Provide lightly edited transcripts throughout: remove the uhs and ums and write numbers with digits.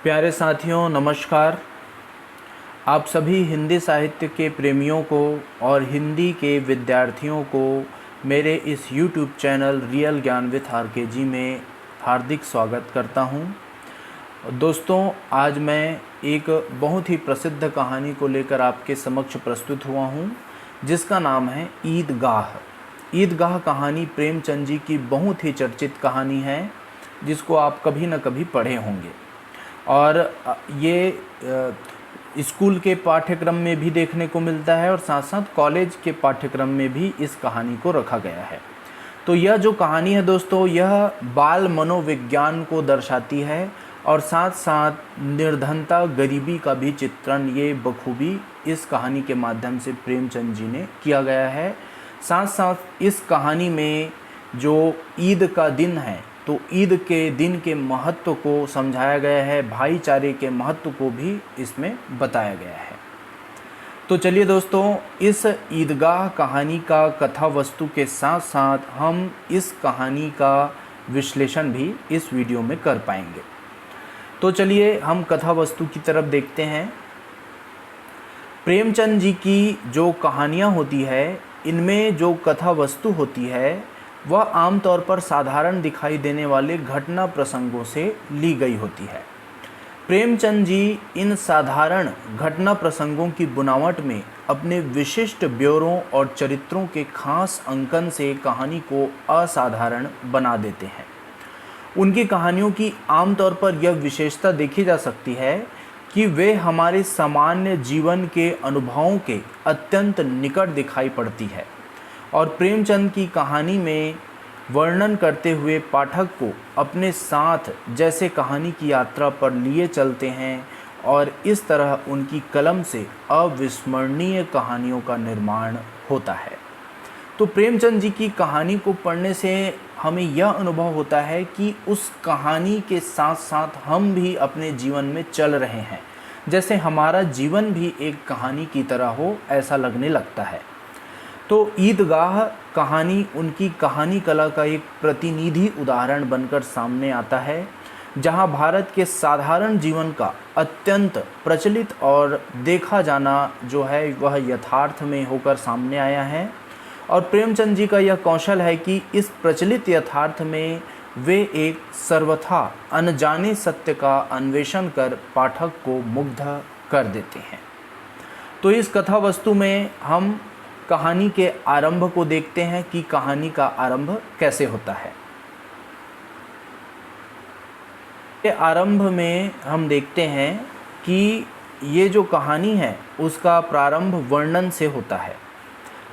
प्यारे साथियों नमस्कार। आप सभी हिंदी साहित्य के प्रेमियों को और हिंदी के विद्यार्थियों को मेरे इस YouTube चैनल रियल ज्ञान विथ RKG में हार्दिक स्वागत करता हूं। दोस्तों, आज मैं एक बहुत ही प्रसिद्ध कहानी को लेकर आपके समक्ष प्रस्तुत हुआ हूं, जिसका नाम है ईदगाह। ईदगाह कहानी प्रेमचंद जी की बहुत ही चर्चित कहानी है, जिसको आप कभी न कभी पढ़े होंगे और ये स्कूल के पाठ्यक्रम में भी देखने को मिलता है और साथ साथ कॉलेज के पाठ्यक्रम में भी इस कहानी को रखा गया है। तो यह जो कहानी है दोस्तों, यह बाल मनोविज्ञान को दर्शाती है और साथ साथ निर्धनता, गरीबी का भी चित्रण ये बखूबी इस कहानी के माध्यम से प्रेमचंद जी ने किया गया है। साथ साथ इस कहानी में जो ईद का दिन है, तो ईद के दिन के महत्व को समझाया गया है, भाईचारे के महत्व को भी इसमें बताया गया है। तो चलिए दोस्तों, इस ईदगाह कहानी का कथा वस्तु के साथ साथ हम इस कहानी का विश्लेषण भी इस वीडियो में कर पाएंगे। तो चलिए हम कथा वस्तु की तरफ देखते हैं। प्रेमचंद जी की जो कहानियाँ होती है, इनमें जो कथा वस्तु होती है वह आमतौर पर साधारण दिखाई देने वाले घटना प्रसंगों से ली गई होती है। प्रेमचंद जी इन साधारण घटना प्रसंगों की बुनावट में अपने विशिष्ट ब्यौरों और चरित्रों के खास अंकन से कहानी को असाधारण बना देते हैं। उनकी कहानियों की आमतौर पर यह विशेषता देखी जा सकती है कि वे हमारे सामान्य जीवन के अनुभवों के अत्यंत निकट दिखाई पड़ती है और प्रेमचंद की कहानी में वर्णन करते हुए पाठक को अपने साथ जैसे कहानी की यात्रा पर लिए चलते हैं और इस तरह उनकी कलम से अविस्मरणीय कहानियों का निर्माण होता है। तो प्रेमचंद जी की कहानी को पढ़ने से हमें यह अनुभव होता है कि उस कहानी के साथ साथ हम भी अपने जीवन में चल रहे हैं, जैसे हमारा जीवन भी एक कहानी की तरह हो, ऐसा लगने लगता है। तो ईदगाह कहानी उनकी कहानी कला का एक प्रतिनिधि उदाहरण बनकर सामने आता है, जहां भारत के साधारण जीवन का अत्यंत प्रचलित और देखा जाना जो है वह यथार्थ में होकर सामने आया है। और प्रेमचंद जी का यह कौशल है कि इस प्रचलित यथार्थ में वे एक सर्वथा अनजाने सत्य का अन्वेषण कर पाठक को मुग्ध कर देते हैं। तो इस कथा वस्तु में हम कहानी के आरंभ को देखते हैं कि कहानी का आरंभ कैसे होता है। आरंभ में हम देखते हैं कि ये जो कहानी है उसका प्रारंभ वर्णन से होता है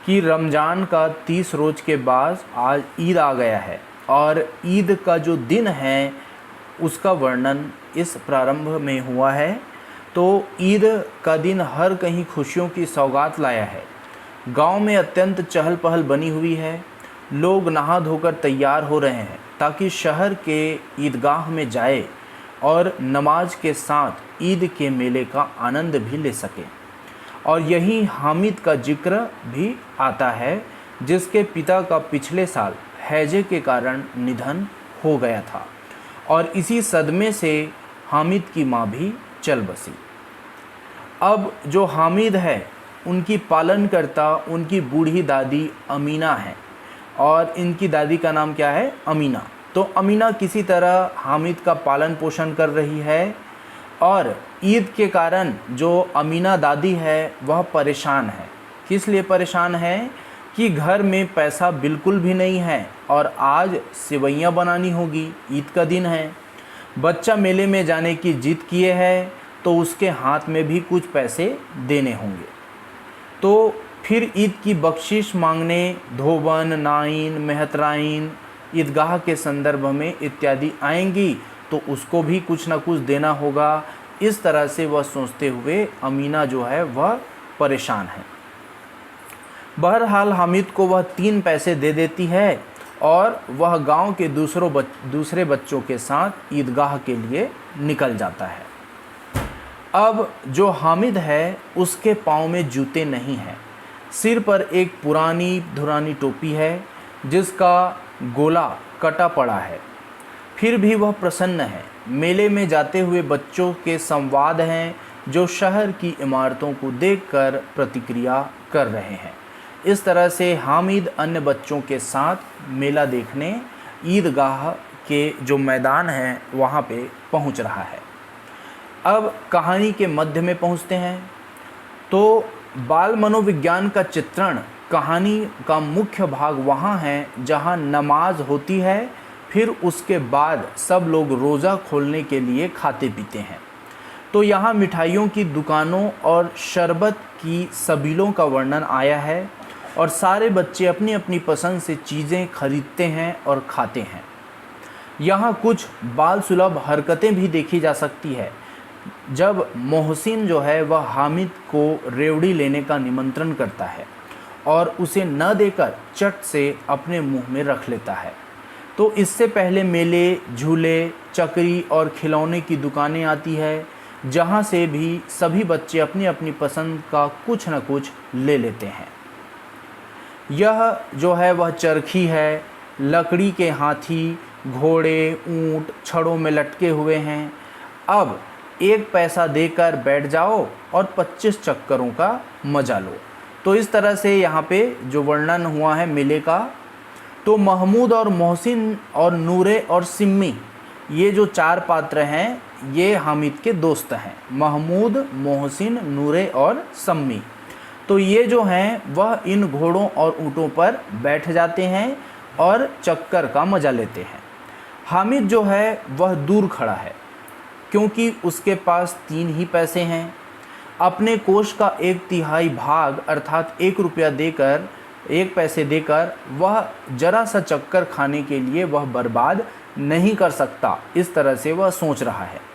कि रमज़ान का 30 रोज़ के बाद आज ईद आ गया है और ईद का जो दिन है उसका वर्णन इस प्रारंभ में हुआ है। तो ईद का दिन हर कहीं खुशियों की सौगात लाया है। गांव में अत्यंत चहल पहल बनी हुई है। लोग नहा धोकर तैयार हो रहे हैं ताकि शहर के ईदगाह में जाए और नमाज के साथ ईद के मेले का आनंद भी ले सके। और यही हामिद का जिक्र भी आता है, जिसके पिता का पिछले साल हैजे के कारण निधन हो गया था और इसी सदमे से हामिद की माँ भी चल बसी। अब जो हामिद है उनकी पालनकर्ता उनकी बूढ़ी दादी अमीना है और इनकी दादी का नाम क्या है? अमीना। तो अमीना किसी तरह हामिद का पालन पोषण कर रही है और ईद के कारण जो अमीना दादी है वह परेशान है। किस लिए परेशान है? कि घर में पैसा बिल्कुल भी नहीं है और आज सेवइयाँ बनानी होगी, ईद का दिन है। बच्चा मेले में जाने की जिद किए है तो उसके हाथ में भी कुछ पैसे देने होंगे। तो फिर ईद की बख्शिश मांगने धोबन, नाइन, मेहतराइन ईदगाह के संदर्भ में इत्यादि आएंगी, तो उसको भी कुछ ना कुछ देना होगा। इस तरह से वह सोचते हुए अमीना जो है वह परेशान है। बहरहाल हामिद को वह 3 पैसे दे देती है और वह गांव के दूसरे बच्चों के साथ ईदगाह के लिए निकल जाता है। अब जो हामिद है उसके पाँव में जूते नहीं हैं, सिर पर एक पुरानी धुरानी टोपी है जिसका गोला कटा पड़ा है। फिर भी वह प्रसन्न है, मेले में जाते हुए बच्चों के संवाद हैं जो शहर की इमारतों को देखकर प्रतिक्रिया कर रहे हैं। इस तरह से हामिद अन्य बच्चों के साथ मेला देखने ईदगाह के जो मैदान है वहाँ पे पहुँच रहा है। अब कहानी के मध्य में पहुँचते हैं तो बाल मनोविज्ञान का चित्रण कहानी का मुख्य भाग वहाँ है जहाँ नमाज होती है, फिर उसके बाद सब लोग रोज़ा खोलने के लिए खाते पीते हैं। तो यहाँ मिठाइयों की दुकानों और शरबत की सबीलों का वर्णन आया है और सारे बच्चे अपनी अपनी पसंद से चीज़ें खरीदते हैं और खाते हैं। यहाँ कुछ बाल सुलभ हरकतें भी देखी जा सकती है। जब मोहसिन जो है वह हामिद को रेवड़ी लेने का निमंत्रण करता है और उसे न देकर चट से अपने मुंह में रख लेता है। तो इससे पहले मेले, झूले, चक्री और खिलौने की दुकानें आती है जहाँ से भी सभी बच्चे अपनी अपनी पसंद का कुछ न कुछ ले लेते हैं। यह जो है वह चरखी है, लकड़ी के हाथी, घोड़े, ऊंट छड़ों में लटके हुए हैं। अब 1 पैसा देकर बैठ जाओ और 25 चक्करों का मजा लो। तो इस तरह से यहाँ पे जो वर्णन हुआ है मेले का। तो महमूद और मोहसिन और नूरे और सिम्मी, ये जो 4 पात्र हैं ये हामिद के दोस्त हैं। महमूद, मोहसिन, नूरे और सम्मी। तो ये जो हैं वह इन घोड़ों और ऊँटों पर बैठ जाते हैं और चक्कर का मज़ा लेते हैं। हामिद जो है वह दूर खड़ा है क्योंकि उसके पास 3 ही पैसे हैं। अपने कोष का 1/3 भाग अर्थात 1 रुपया देकर, 1 पैसे देकर वह जरा सा चक्कर खाने के लिए वह बर्बाद नहीं कर सकता। इस तरह से वह सोच रहा है।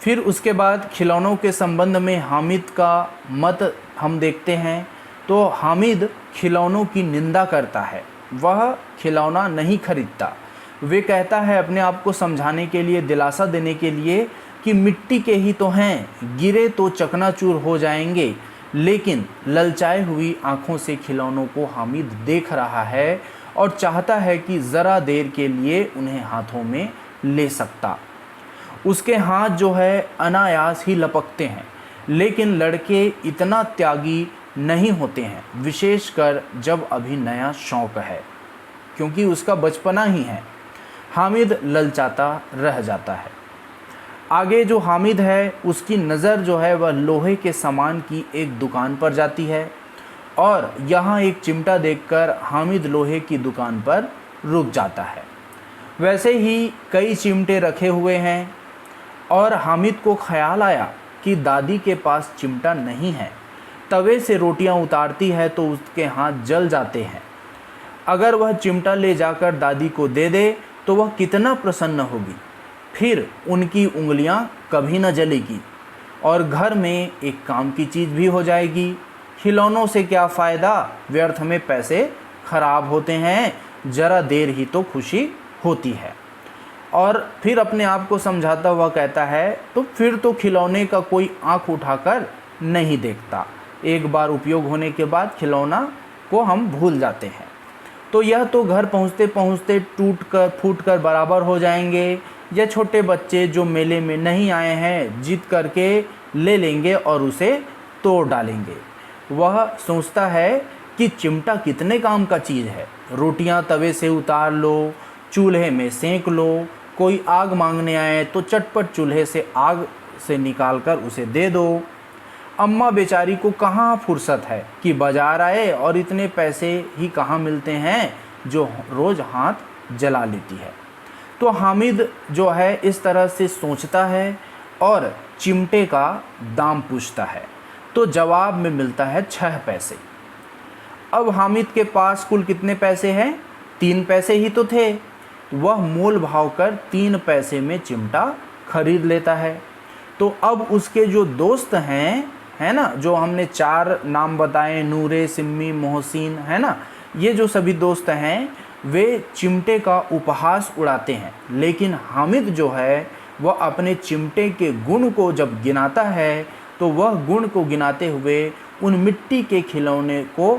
फिर उसके बाद खिलौनों के संबंध में हामिद का मत हम देखते हैं। तो हामिद खिलौनों की निंदा करता है, वह खिलौना नहीं खरीदता। वे कहता है अपने आप को समझाने के लिए, दिलासा देने के लिए कि मिट्टी के ही तो हैं, गिरे तो चकनाचूर हो जाएंगे। लेकिन ललचाई हुई आंखों से खिलौनों को हामिद देख रहा है और चाहता है कि ज़रा देर के लिए उन्हें हाथों में ले सकता। उसके हाथ जो है अनायास ही लपकते हैं, लेकिन लड़के इतना त्यागी नहीं होते हैं, विशेषकर जब अभी नया शौक़ है, क्योंकि उसका बचपना ही है। हामिद ललचाता रह जाता है। आगे जो हामिद है उसकी नज़र जो है वह लोहे के सामान की एक दुकान पर जाती है और यहाँ एक चिमटा देखकर हामिद लोहे की दुकान पर रुक जाता है। वैसे ही कई चिमटे रखे हुए हैं और हामिद को ख्याल आया कि दादी के पास चिमटा नहीं है। तवे से रोटियां उतारती है तो उसके हाथ जल जाते हैं। अगर वह चिमटा ले जाकर दादी को दे दे तो वह कितना प्रसन्न होगी, फिर उनकी उंगलियां कभी न जलेगी और घर में एक काम की चीज़ भी हो जाएगी। खिलौनों से क्या फ़ायदा, व्यर्थ में पैसे खराब होते हैं, ज़रा देर ही तो खुशी होती है। और फिर अपने आप को समझाता हुआ कहता है, तो फिर तो खिलौने का कोई आंख उठाकर नहीं देखता। एक बार उपयोग होने के बाद खिलौना को हम भूल जाते हैं। तो यह तो घर पहुँचते पहुँचते टूट कर फूट कर बराबर हो जाएंगे। या छोटे बच्चे जो मेले में नहीं आए हैं जिद करके ले लेंगे और उसे तोड़ डालेंगे। वह सोचता है कि चिमटा कितने काम का चीज़ है। रोटियां तवे से उतार लो, चूल्हे में सेंक लो, कोई आग मांगने आए तो चटपट चूल्हे से आग से निकाल कर उसे दे दो। अम्मा बेचारी को कहाँ फुर्सत है कि बाज़ार आए और इतने पैसे ही कहाँ मिलते हैं जो रोज़ हाथ जला लेती है। तो हामिद जो है इस तरह से सोचता है और चिमटे का दाम पूछता है तो जवाब में मिलता है 6 पैसे। अब हामिद के पास कुल कितने पैसे हैं? 3 पैसे ही तो थे। वह मोल भाव कर 3 पैसे में चिमटा खरीद लेता है। तो अब उसके जो दोस्त हैं, है ना, जो हमने 4 नाम बताए, नूरे, सिम्मी, मोहसिन, है ना, ये जो सभी दोस्त हैं वे चिमटे का उपहास उड़ाते हैं। लेकिन हामिद जो है वह अपने चिमटे के गुण को जब गिनाता है तो वह गुण को गिनाते हुए उन मिट्टी के खिलौने को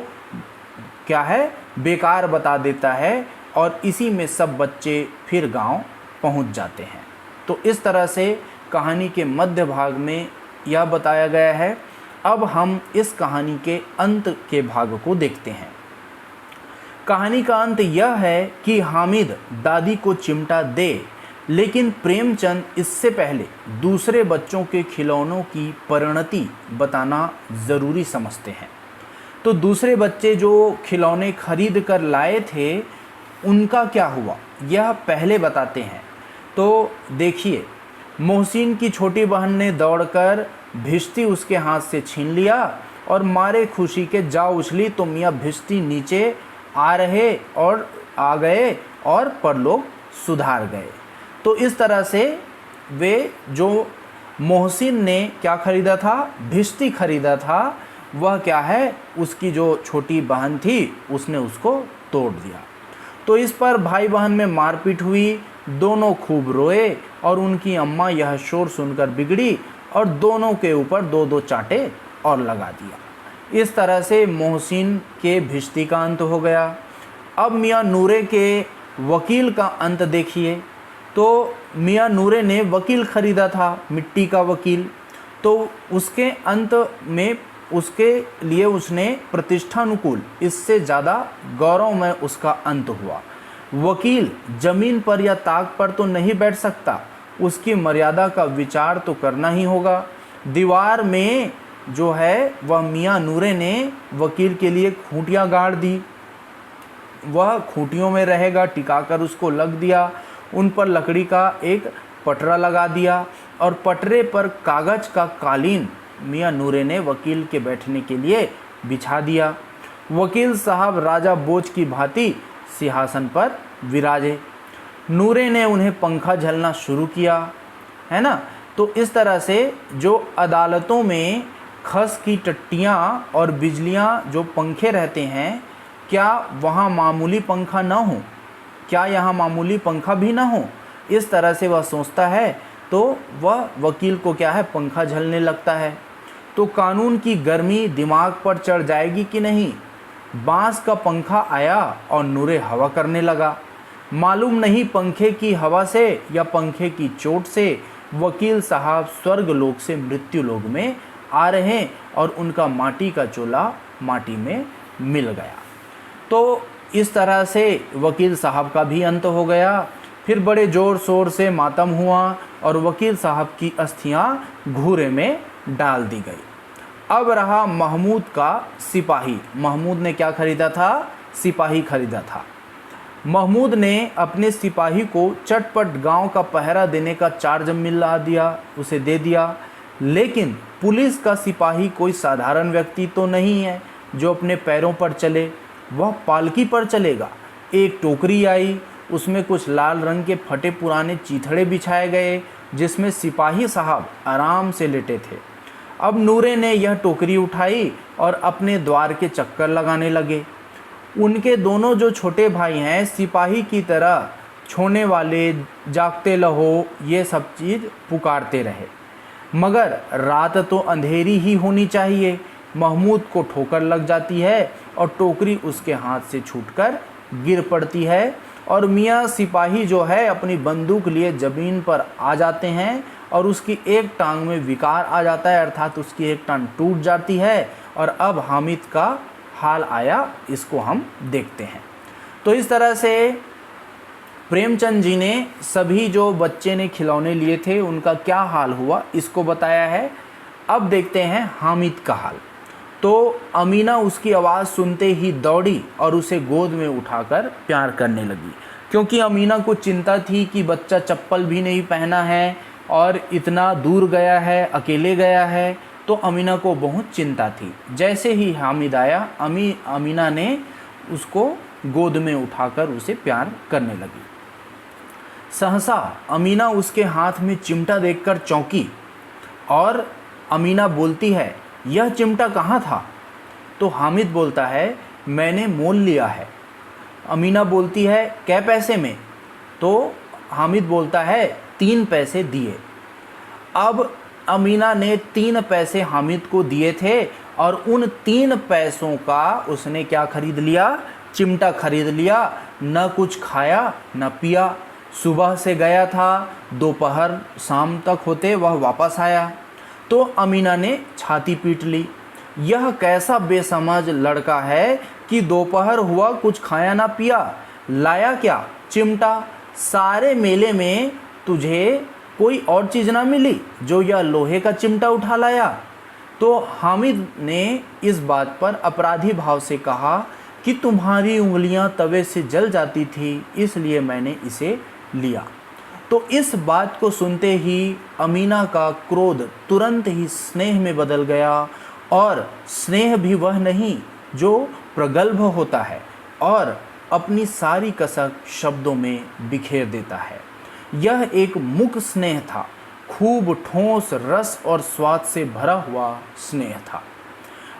क्या है, बेकार बता देता है और इसी में सब बच्चे फिर गांव पहुंच जाते हैं। तो इस तरह से कहानी के मध्य भाग में यह बताया गया है। अब हम इस कहानी के अंत के भाग को देखते हैं। कहानी का अंत यह है कि हामिद दादी को चिमटा दे, लेकिन प्रेमचंद इससे पहले दूसरे बच्चों के खिलौनों की परिणति बताना ज़रूरी समझते हैं। तो दूसरे बच्चे जो खिलौने खरीद कर लाए थे उनका क्या हुआ यह पहले बताते हैं। तो देखिए, मोहसिन की छोटी बहन ने दौड़कर भिश्ती उसके हाथ से छीन लिया और मारे खुशी के जा उछली तो मियाँ भिश्ती नीचे आ गए और परलोक सुधार गए। तो इस तरह से वे जो मोहसिन ने क्या खरीदा था, भिश्ती खरीदा था, वह क्या है, उसकी जो छोटी बहन थी उसने उसको तोड़ दिया। तो इस पर भाई बहन में मारपीट हुई, दोनों खूब रोए और उनकी अम्मा यह शोर सुनकर बिगड़ी और दोनों के ऊपर दो दो चांटे और लगा दिया। इस तरह से मोहसिन के भिश्ती का अंत हो गया। अब मियाँ नूरे के वकील का अंत देखिए। तो मियाँ नूरे ने वकील ख़रीदा था, मिट्टी का वकील। तो उसके अंत में उसके लिए उसने प्रतिष्ठानुकूल, इससे ज़्यादा गौरवमय उसका अंत हुआ। वकील ज़मीन पर या ताक पर तो नहीं बैठ सकता, उसकी मर्यादा का विचार तो करना ही होगा। दीवार में जो है वह मियाँ नूरे ने वकील के लिए खूंटियाँ गाड़ दी। वह खूंटियों में रहेगा, टिकाकर उसको लग दिया। उन पर लकड़ी का एक पटरा लगा दिया और पटरे पर कागज़ का कालीन मियाँ नूरे ने वकील के बैठने के लिए बिछा दिया। वकील साहब राजा बोझ की भांति सिंहासन पर विराजे। नूरे ने उन्हें पंखा झलना शुरू किया, है ना। तो इस तरह से जो अदालतों में खस की टट्टियाँ और बिजलियाँ जो पंखे रहते हैं, क्या वहाँ मामूली पंखा ना हो, क्या यहाँ मामूली पंखा भी ना हो, इस तरह से वह सोचता है। तो वह वकील को क्या है, पंखा झलने लगता है। तो कानून की गर्मी दिमाग पर चढ़ जाएगी कि नहीं। बांस का पंखा आया और नूरे हवा करने लगा। मालूम नहीं पंखे की हवा से या पंखे की चोट से वकील साहब स्वर्ग लोक से मृत्यु लोक में आ रहे हैं और उनका माटी का चोला माटी में मिल गया। तो इस तरह से वकील साहब का भी अंत हो गया। फिर बड़े ज़ोर शोर से मातम हुआ और वकील साहब की अस्थियां घूरे में डाल दी गई। अब रहा महमूद का सिपाही। महमूद ने क्या खरीदा था, सिपाही खरीदा था। महमूद ने अपने सिपाही को चटपट गांव का पहरा देने का चार्ज मिला दिया, उसे दे दिया। लेकिन पुलिस का सिपाही कोई साधारण व्यक्ति तो नहीं है जो अपने पैरों पर चले, वह पालकी पर चलेगा। एक टोकरी आई, उसमें कुछ लाल रंग के फटे पुराने चीथड़े बिछाए गए जिसमें सिपाही साहब आराम से लेटे थे। अब नूरे ने यह टोकरी उठाई और अपने द्वार के चक्कर लगाने लगे। उनके दोनों जो छोटे भाई हैं सिपाही की तरह छोने वाले, जागते लहो, ये सब चीज़ पुकारते रहे, मगर रात तो अंधेरी ही होनी चाहिए। महमूद को ठोकर लग जाती है और टोकरी उसके हाथ से छूटकर गिर पड़ती है और मियाँ सिपाही जो है अपनी बंदूक लिए ज़मीन पर आ जाते हैं और उसकी एक टांग में विकार आ जाता है, अर्थात उसकी एक टांग टूट जाती है। और अब हामिद का हाल आया, इसको हम देखते हैं। तो इस तरह से प्रेमचंद जी ने सभी जो बच्चे ने खिलौने लिए थे उनका क्या हाल हुआ इसको बताया है। अब देखते हैं हामिद का हाल। तो अमीना उसकी आवाज़ सुनते ही दौड़ी और उसे गोद में उठाकर प्यार करने लगी, क्योंकि अमीना को चिंता थी कि बच्चा चप्पल भी नहीं पहना है और इतना दूर गया है, अकेले गया है। तो अमीना को बहुत चिंता थी। जैसे ही हामिद आया, अमीना ने उसको गोद में उठाकर उसे प्यार करने लगी। सहसा अमीना उसके हाथ में चिमटा देखकर चौंकी और अमीना बोलती है, यह चिमटा कहाँ था? तो हामिद बोलता है, मैंने मोल लिया है। अमीना बोलती है, कै पैसे में? तो हामिद बोलता है, 3 पैसे दिए। अब अमीना ने 3 पैसे हामिद को दिए थे और उन 3 पैसों का उसने क्या खरीद लिया? चिमटा खरीद लिया। न कुछ खाया न पिया, सुबह से गया था, दोपहर शाम तक होते वह वापस आया। तो अमीना ने छाती पीट ली, यह कैसा बेसमझ लड़का है कि दोपहर हुआ कुछ खाया ना पिया, लाया क्या? चिमटा। सारे मेले में तुझे कोई और चीज़ ना मिली जो यह लोहे का चिमटा उठा लाया। तो हामिद ने इस बात पर अपराधी भाव से कहा कि तुम्हारी उंगलियां तवे से जल जाती थी, इसलिए मैंने इसे लिया। तो इस बात को सुनते ही अमीना का क्रोध तुरंत ही स्नेह में बदल गया, और स्नेह भी वह नहीं जो प्रगल्भ होता है और अपनी सारी कसक शब्दों में बिखेर देता है। यह एक मुक स्नेह था, खूब ठोस रस और स्वाद से भरा हुआ स्नेह था।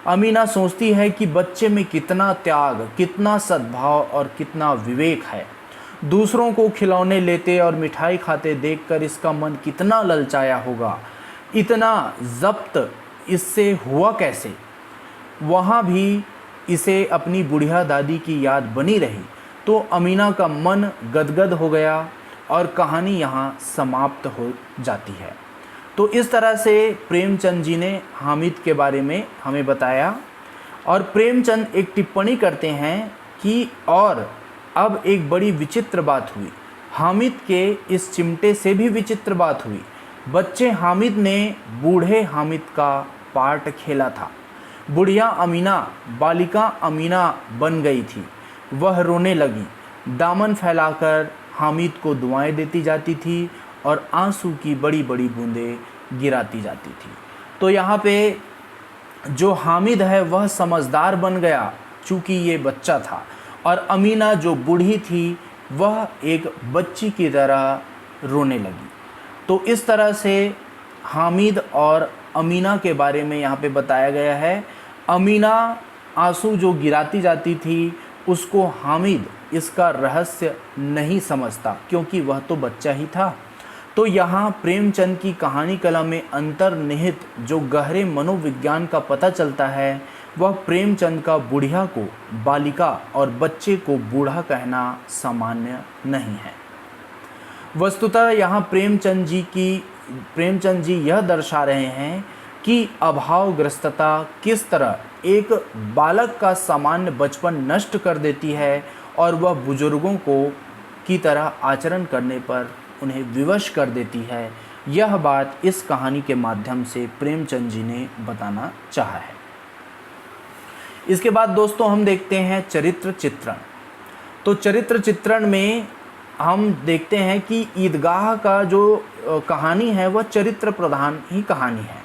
अमीना सोचती है कि बच्चे में कितना त्याग, कितना सद्भाव और कितना विवेक है। दूसरों को खिलौने लेते और मिठाई खाते देखकर इसका मन कितना ललचाया होगा। इतना जब्त इससे हुआ कैसे? वहाँ भी इसे अपनी बुढ़िया दादी की याद बनी रही तो अमीना का मन गदगद हो गया और कहानी यहाँ समाप्त हो जाती है। तो इस तरह से प्रेमचंद जी ने हामिद के बारे में हमें बताया, और प्रेमचंद एक टिप्पणी करते हैं कि और अब एक बड़ी विचित्र बात हुई। हामिद के इस चिमटे से भी विचित्र बात हुई। बच्चे हामिद ने बूढ़े हामिद का पार्ट खेला था। बुढ़िया अमीना बालिका अमीना बन गई थी। वह रोने लगी, दामन फैलाकर हामिद को दुआएं देती जाती थी और आंसू की बड़ी बड़ी बूंदें गिराती जाती थी। तो यहाँ पे जो हामिद है वह समझदार बन गया चूँकि ये बच्चा था, और अमीना जो बूढ़ी थी वह एक बच्ची की तरह रोने लगी। तो इस तरह से हामिद और अमीना के बारे में यहाँ पे बताया गया है। अमीना आंसू जो गिराती जाती थी उसको हामिद इसका रहस्य नहीं समझता क्योंकि वह तो बच्चा ही था। तो यहाँ प्रेमचंद की कहानी कला में अंतर्निहित जो गहरे मनोविज्ञान का पता चलता है वह प्रेमचंद का बुढ़िया को बालिका और बच्चे को बूढ़ा कहना सामान्य नहीं है। वस्तुतः यहाँ प्रेमचंद जी यह दर्शा रहे हैं कि अभावग्रस्तता किस तरह एक बालक का सामान्य बचपन नष्ट कर देती है और वह बुजुर्गों को की तरह आचरण करने पर उन्हें विवश कर देती है। यह बात इस कहानी के माध्यम से प्रेमचंद जी ने बताना चाहा है। इसके बाद दोस्तों हम देखते हैं चरित्र चित्रण। तो चरित्र चित्रण में हम देखते हैं कि ईदगाह का जो कहानी है वह चरित्र प्रधान ही कहानी है,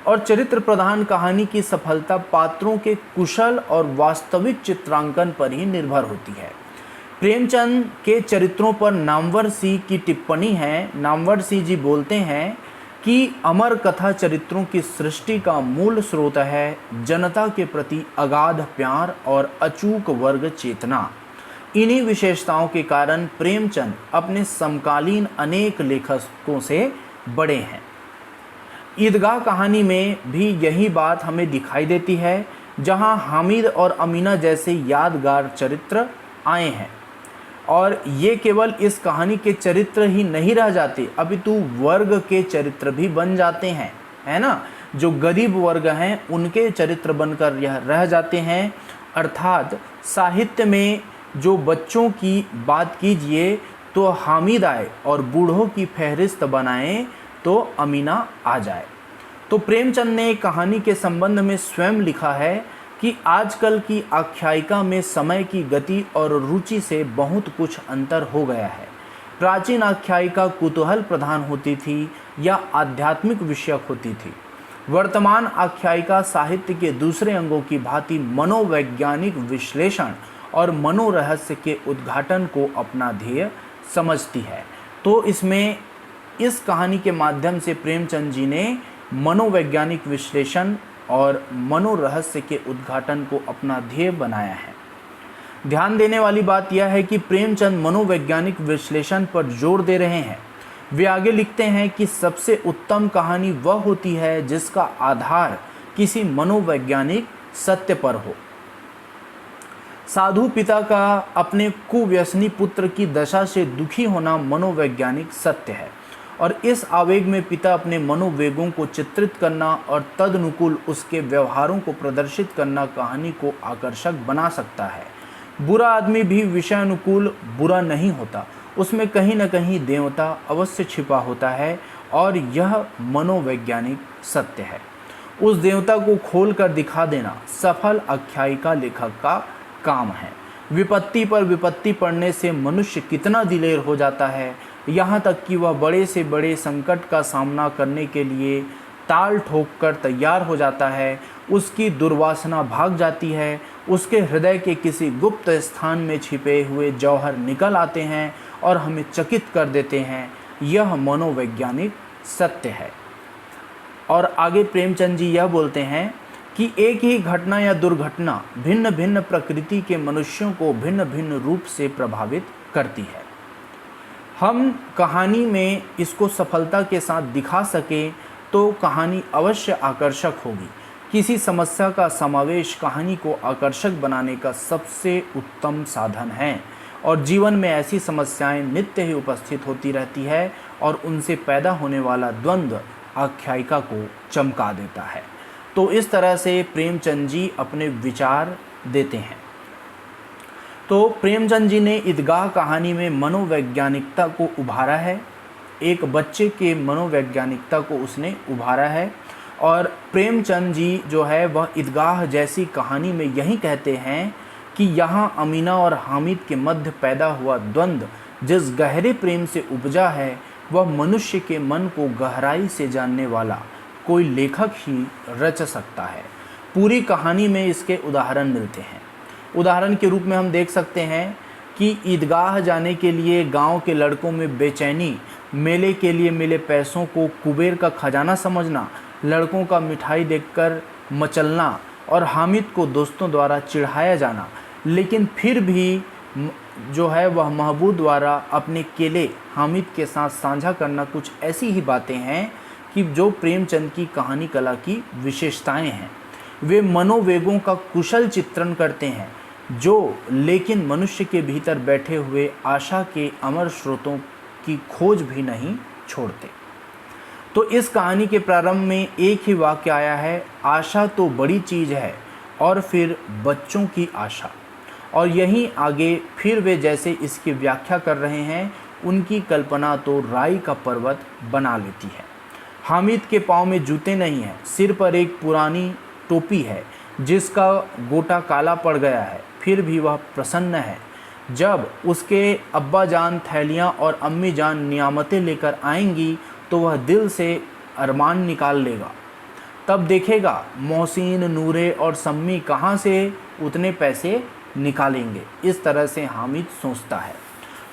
और चरित्र प्रधान कहानी की सफलता पात्रों के कुशल और वास्तविक चित्रांकन पर ही निर्भर होती है। प्रेमचंद के चरित्रों पर नामवर सिंह की टिप्पणी है। नामवर सिंह जी बोलते हैं कि अमर कथा चरित्रों की सृष्टि का मूल स्रोत है जनता के प्रति अगाध प्यार और अचूक वर्ग चेतना। इन्हीं विशेषताओं के कारण प्रेमचंद अपने समकालीन अनेक लेखकों से बड़े हैं। ईदगाह कहानी में भी यही बात हमें दिखाई देती है, जहां हामिद और अमीना जैसे यादगार चरित्र आए हैं, और ये केवल इस कहानी के चरित्र ही नहीं रह जाते अपितु वर्ग के चरित्र भी बन जाते हैं, है ना। जो गरीब वर्ग हैं उनके चरित्र बनकर यह रह जाते हैं। अर्थात साहित्य में जो बच्चों की बात कीजिए तो हामिद आए और बूढ़ों की फहरिस्त बनाएं तो अमीना आ जाए। तो प्रेमचंद ने कहानी के संबंध में स्वयं लिखा है कि आजकल की आख्यायिका में समय की गति और रुचि से बहुत कुछ अंतर हो गया है। प्राचीन आख्यायिका कुतूहल प्रधान होती थी या आध्यात्मिक विषयक होती थी। वर्तमान आख्यायिका साहित्य के दूसरे अंगों की भांति मनोवैज्ञानिक विश्लेषण और मनोरहस्य के उद्घाटन को अपना ध्येय समझती है। तो इसमें इस कहानी के माध्यम से प्रेमचंद जी ने मनोवैज्ञानिक विश्लेषण और मनोरहस्य के उद्घाटन को अपना ध्येय बनाया है। ध्यान देने वाली बात यह है कि प्रेमचंद मनोवैज्ञानिक विश्लेषण पर जोर दे रहे हैं। वे आगे लिखते हैं कि सबसे उत्तम कहानी वह होती है जिसका आधार किसी मनोवैज्ञानिक सत्य पर हो। साधु पिता का अपने कुव्यसनी पुत्र की दशा से दुखी होना मनोवैज्ञानिक सत्य है, और इस आवेग में पिता अपने मनोवेगों को चित्रित करना और तदनुकूल उसके व्यवहारों को प्रदर्शित करना कहानी को आकर्षक बना सकता है। बुरा आदमी भी विषयानुकूल बुरा नहीं होता, उसमें कहीं न कहीं देवता अवश्य छिपा होता है, और यह मनोवैज्ञानिक सत्य है। उस देवता को खोल कर दिखा देना सफल आख्यायिका लेखक का काम है। विपत्ति पर विपत्ति पड़ने से मनुष्य कितना दिलेर हो जाता है, यहाँ तक कि वह बड़े से बड़े संकट का सामना करने के लिए ताल ठोक कर तैयार हो जाता है। उसकी दुर्वासना भाग जाती है, उसके हृदय के किसी गुप्त स्थान में छिपे हुए जौहर निकल आते हैं और हमें चकित कर देते हैं। यह मनोवैज्ञानिक सत्य है। और आगे प्रेमचंद जी यह बोलते हैं कि एक ही घटना या दुर्घटना भिन्न भिन्न प्रकृति के मनुष्यों को भिन्न भिन्न रूप से प्रभावित करती है। हम कहानी में इसको सफलता के साथ दिखा सकें तो कहानी अवश्य आकर्षक होगी। किसी समस्या का समावेश कहानी को आकर्षक बनाने का सबसे उत्तम साधन है, और जीवन में ऐसी समस्याएं नित्य ही उपस्थित होती रहती है, और उनसे पैदा होने वाला द्वंद्व आख्यायिका को चमका देता है। तो इस तरह से प्रेमचंद जी अपने विचार देते हैं। तो प्रेमचंद जी ने ईदगाह कहानी में मनोवैज्ञानिकता को उभारा है, एक बच्चे के मनोवैज्ञानिकता को उसने उभारा है। और प्रेमचंद जी जो है वह ईदगाह जैसी कहानी में यही कहते हैं कि यहाँ अमीना और हामिद के मध्य पैदा हुआ द्वंद्व जिस गहरे प्रेम से उपजा है, वह मनुष्य के मन को गहराई से जानने वाला कोई लेखक ही रच सकता है। पूरी कहानी में इसके उदाहरण मिलते हैं। उदाहरण के रूप में हम देख सकते हैं कि ईदगाह जाने के लिए गांव के लड़कों में बेचैनी, मेले के लिए मिले पैसों को कुबेर का खजाना समझना, लड़कों का मिठाई देखकर मचलना, और हामिद को दोस्तों द्वारा चिढ़ाया जाना, लेकिन फिर भी जो है वह महबूब द्वारा अपने केले हामिद के साथ साझा करना, कुछ ऐसी ही बातें हैं कि जो प्रेमचंद की कहानी कला की विशेषताएं हैं। वे मनोवेगों का कुशल चित्रण करते हैं, जो लेकिन मनुष्य के भीतर बैठे हुए आशा के अमर स्रोतों की खोज भी नहीं छोड़ते। तो इस कहानी के प्रारंभ में एक ही वाक्य आया है, आशा तो बड़ी चीज़ है, और फिर बच्चों की आशा। और यहीं आगे फिर वे जैसे इसकी व्याख्या कर रहे हैं, उनकी कल्पना तो राई का पर्वत बना लेती है। हामिद के पाँव में जूते नहीं हैं, सिर पर एक पुरानी टोपी है जिसका गोटा काला पड़ गया है, फिर भी वह प्रसन्न है। जब उसके अब्बा जान थैलियाँ और अम्मी जान नियामतें लेकर आएंगी तो वह दिल से अरमान निकाल लेगा। तब देखेगा मोहसिन, नूरे और सम्मी कहाँ से उतने पैसे निकालेंगे। इस तरह से हामिद सोचता है।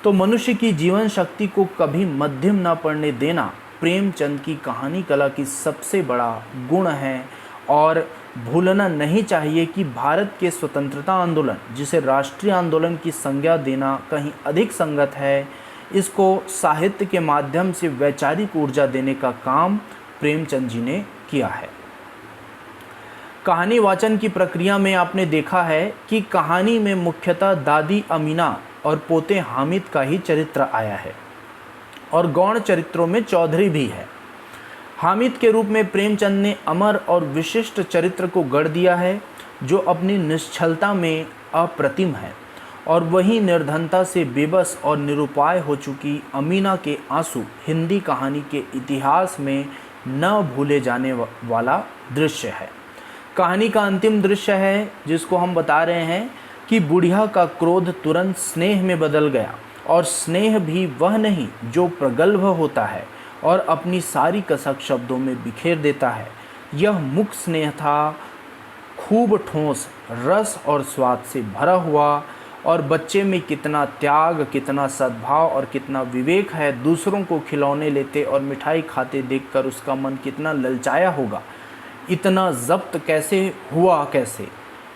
तो मनुष्य की जीवन शक्ति को कभी मध्यम न पड़ने देना प्रेमचंद की कहानी कला की सबसे बड़ा गुण है, और भूलना नहीं चाहिए कि भारत के स्वतंत्रता आंदोलन, जिसे राष्ट्रीय आंदोलन की संज्ञा देना कहीं अधिक संगत है, इसको साहित्य के माध्यम से वैचारिक ऊर्जा देने का काम प्रेमचंद जी ने किया है। कहानी वाचन की प्रक्रिया में आपने देखा है कि कहानी में मुख्यतः दादी अमीना और पोते हामिद का ही चरित्र आया है, और गौण चरित्रों में चौधरी भी है। हामिद के रूप में प्रेमचंद ने अमर और विशिष्ट चरित्र को गढ़ दिया है, जो अपनी निश्चलता में अप्रतिम है, और वहीं निर्धनता से बेबस और निरुपाय हो चुकी अमीना के आंसू हिंदी कहानी के इतिहास में न भूले जाने वाला दृश्य है। कहानी का अंतिम दृश्य है जिसको हम बता रहे हैं कि बुढ़िया का क्रोध तुरंत स्नेह में बदल गया, और स्नेह भी वह नहीं जो प्रगल्भ होता है और अपनी सारी कसक शब्दों में बिखेर देता है। यह मुख स्नेह था, खूब ठोस रस और स्वाद से भरा हुआ, और बच्चे में कितना त्याग, कितना सद्भाव और कितना विवेक है। दूसरों को खिलौने लेते और मिठाई खाते देखकर उसका मन कितना ललचाया होगा, इतना जब्त कैसे हुआ कैसे।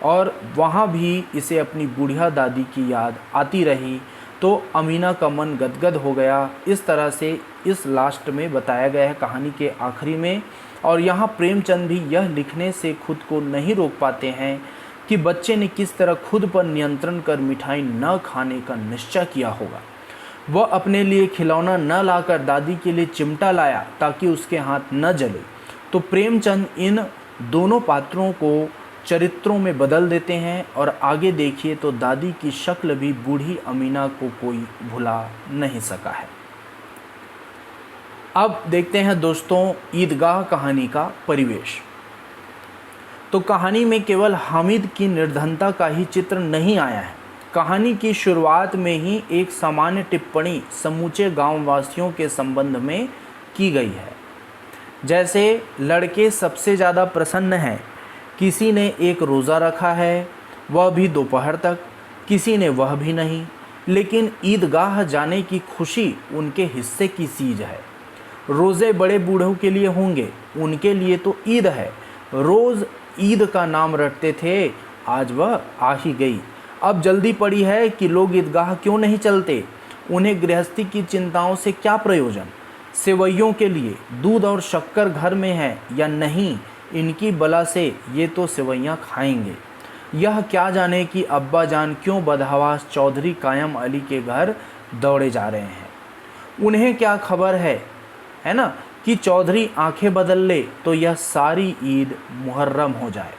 और वहाँ भी इसे अपनी बुढ़िया दादी की याद आती रही, तो अमीना का मन गदगद हो गया। इस तरह से इस लास्ट में बताया गया है कहानी के आखिरी में। और यहाँ प्रेमचंद भी यह लिखने से खुद को नहीं रोक पाते हैं कि बच्चे ने किस तरह खुद पर नियंत्रण कर मिठाई न खाने का निश्चय किया होगा। वह अपने लिए खिलौना न लाकर दादी के लिए चिमटा लाया ताकि उसके हाथ न जले। तो प्रेमचंद इन दोनों पात्रों को चरित्रों में बदल देते हैं और आगे देखिए तो दादी की शक्ल भी बूढ़ी अमीना को कोई भुला नहीं सका है। अब देखते हैं दोस्तों ईदगाह कहानी का परिवेश। तो कहानी में केवल हामिद की निर्धनता का ही चित्र नहीं आया है। कहानी की शुरुआत में ही एक सामान्य टिप्पणी समूचे गांव वासियों के संबंध में की गई है। जैसे लड़के सबसे ज़्यादा प्रसन्न हैं, किसी ने एक रोज़ा रखा है, वह भी दोपहर तक, किसी ने वह भी नहीं, लेकिन ईदगाह जाने की खुशी उनके हिस्से की चीज़ है। रोज़े बड़े बूढ़ों के लिए होंगे, उनके लिए तो ईद है। रोज़ ईद का नाम रटते थे, आज वह आ ही गई। अब जल्दी पड़ी है कि लोग ईदगाह क्यों नहीं चलते। उन्हें गृहस्थी की चिंताओं से क्या प्रयोजन। सेवैयों के लिए दूध और शक्कर घर में है या नहीं, इनकी बला से ये तो सेवैयाँ खाएंगे। यह क्या जाने कि अब्बा जान क्यों बदहवास चौधरी कायम अली के घर दौड़े जा रहे हैं। उन्हें क्या खबर है ना, कि चौधरी आंखें बदल ले तो यह सारी ईद मुहर्रम हो जाए।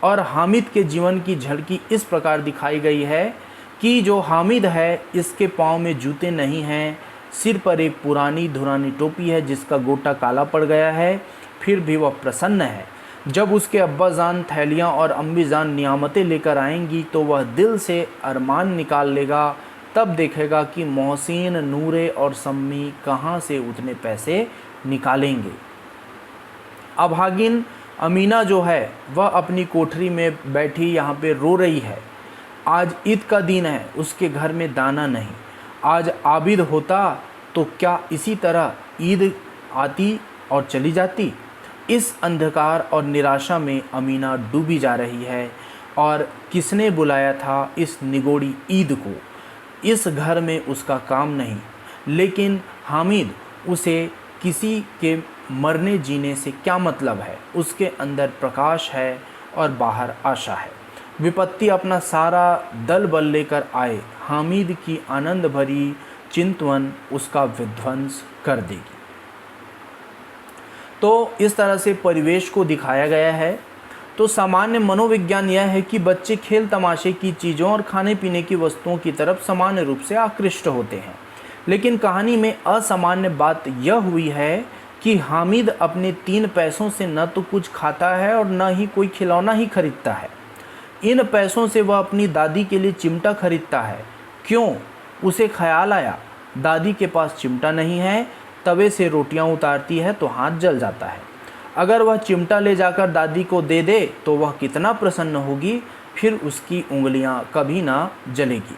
और हामिद के जीवन की झलकी इस प्रकार दिखाई गई है कि जो हामिद है, इसके पाँव में जूते नहीं हैं, सिर पर एक पुरानी धुरानी टोपी है जिसका गोटा काला पड़ गया है, फिर भी वह प्रसन्न है। जब उसके अब्बा जान थैलियाँ और अम्मी जान नियामतें लेकर आएंगी तो वह दिल से अरमान निकाल लेगा। तब देखेगा कि मोहसिन, नूरे और सम्मी कहाँ से उतने पैसे निकालेंगे। अभागिन अमीना जो है वह अपनी कोठरी में बैठी यहाँ पे रो रही है। आज ईद का दिन है, उसके घर में दाना नहीं। आज आबिद होता तो क्या इसी तरह ईद आती और चली जाती। इस अंधकार और निराशा में अमीना डूबी जा रही है। और किसने बुलाया था इस निगोड़ी ईद को। इस घर में उसका काम नहीं, लेकिन हामिद, उसे किसी के मरने जीने से क्या मतलब है। उसके अंदर प्रकाश है और बाहर आशा है। विपत्ति अपना सारा दल बल लेकर आए, हामिद की आनंद भरी चिंतवन उसका विध्वंस कर देगी। तो इस तरह से परिवेश को दिखाया गया है। तो सामान्य मनोविज्ञान यह है कि बच्चे खेल तमाशे की चीज़ों और खाने पीने की वस्तुओं की तरफ सामान्य रूप से आकृष्ट होते हैं। लेकिन कहानी में असामान्य बात यह हुई है कि हामिद अपने 3 पैसों से न तो कुछ खाता है और न ही कोई खिलौना ही खरीदता है। इन पैसों से वह अपनी दादी के लिए चिमटा खरीदता है। क्यों? उसे ख्याल आया दादी के पास चिमटा नहीं है, तवे से रोटियां उतारती है तो हाथ जल जाता है। अगर वह चिमटा ले जाकर दादी को दे दे तो वह कितना प्रसन्न होगी, फिर उसकी उंगलियां कभी ना जलेगी।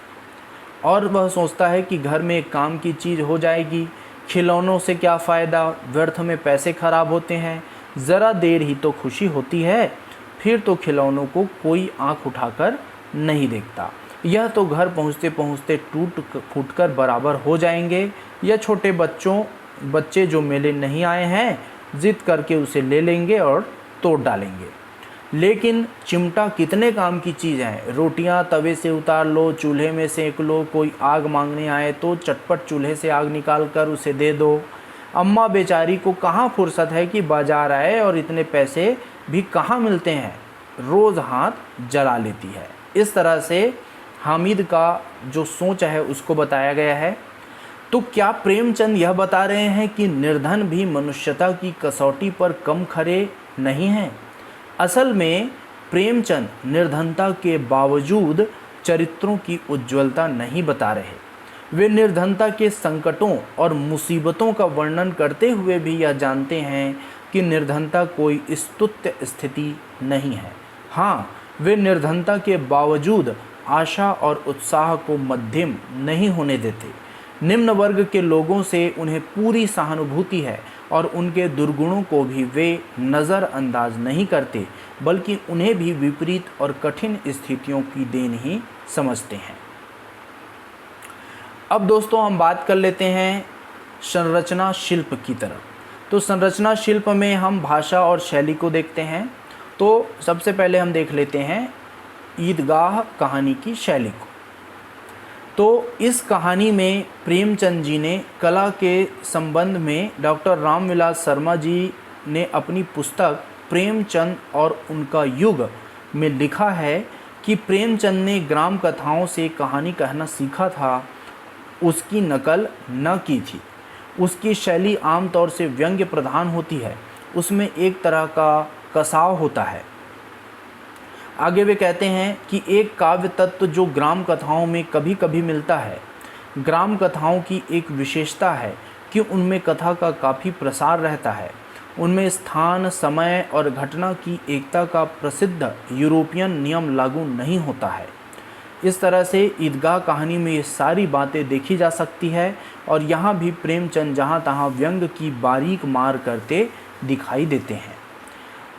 और वह सोचता है कि घर में एक काम की चीज़ हो जाएगी। खिलौनों से क्या फ़ायदा, व्यर्थ में पैसे खराब होते हैं। ज़रा देर ही तो खुशी होती है, फिर तो खिलौनों को कोई आंख उठाकर नहीं देखता। यह तो घर पहुँचते पहुँचते टूट फूट कर बराबर हो जाएंगे। या छोटे बच्चे जो मेले नहीं आए हैं, ज़िद करके उसे ले लेंगे और तोड़ डालेंगे। लेकिन चिमटा कितने काम की चीज़ है। रोटियां तवे से उतार लो, चूल्हे में सेक लो, कोई आग मांगने आए तो चटपट चूल्हे से आग निकाल कर उसे दे दो। अम्मा बेचारी को कहाँ फुर्सत है कि बाजार आए, और इतने पैसे भी कहाँ मिलते हैं, रोज़ हाथ जला लेती है। इस तरह से हामिद का जो सोच है उसको बताया गया है। तो क्या प्रेमचंद यह बता रहे हैं कि निर्धन भी मनुष्यता की कसौटी पर कम खरे नहीं हैं? असल में प्रेमचंद निर्धनता के बावजूद चरित्रों की उज्ज्वलता नहीं बता रहे। वे निर्धनता के संकटों और मुसीबतों का वर्णन करते हुए भी यह जानते हैं कि निर्धनता कोई स्तुत्य स्थिति नहीं है। हाँ, वे निर्धनता के बावजूद आशा और उत्साह को मध्यम नहीं होने देते। निम्न वर्ग के लोगों से उन्हें पूरी सहानुभूति है और उनके दुर्गुणों को भी वे नज़रअंदाज नहीं करते, बल्कि उन्हें भी विपरीत और कठिन स्थितियों की देन ही समझते हैं। अब दोस्तों हम बात कर लेते हैं संरचना शिल्प की तरफ। तो संरचना शिल्प में हम भाषा और शैली को देखते हैं। तो सबसे पहले हम देख लेते हैं ईदगाह कहानी की शैली को। तो इस कहानी में प्रेमचंद जी ने कला के संबंध में डॉक्टर रामविलास शर्मा जी ने अपनी पुस्तक प्रेमचंद और उनका युग में लिखा है कि प्रेमचंद ने ग्राम कथाओं से कहानी कहना सीखा था, उसकी नकल न की थी। उसकी शैली आमतौर से व्यंग्य प्रधान होती है, उसमें एक तरह का कसाव होता है। आगे वे कहते हैं कि एक काव्य तत्व जो ग्राम कथाओं में कभी कभी मिलता है। ग्राम कथाओं की एक विशेषता है कि उनमें कथा का काफ़ी प्रसार रहता है। उनमें स्थान, समय और घटना की एकता का प्रसिद्ध यूरोपियन नियम लागू नहीं होता है। इस तरह से ईदगाह कहानी में ये सारी बातें देखी जा सकती है और यहाँ भी प्रेमचंद जहाँ तहाँ व्यंग की बारीक मार करते दिखाई देते हैं।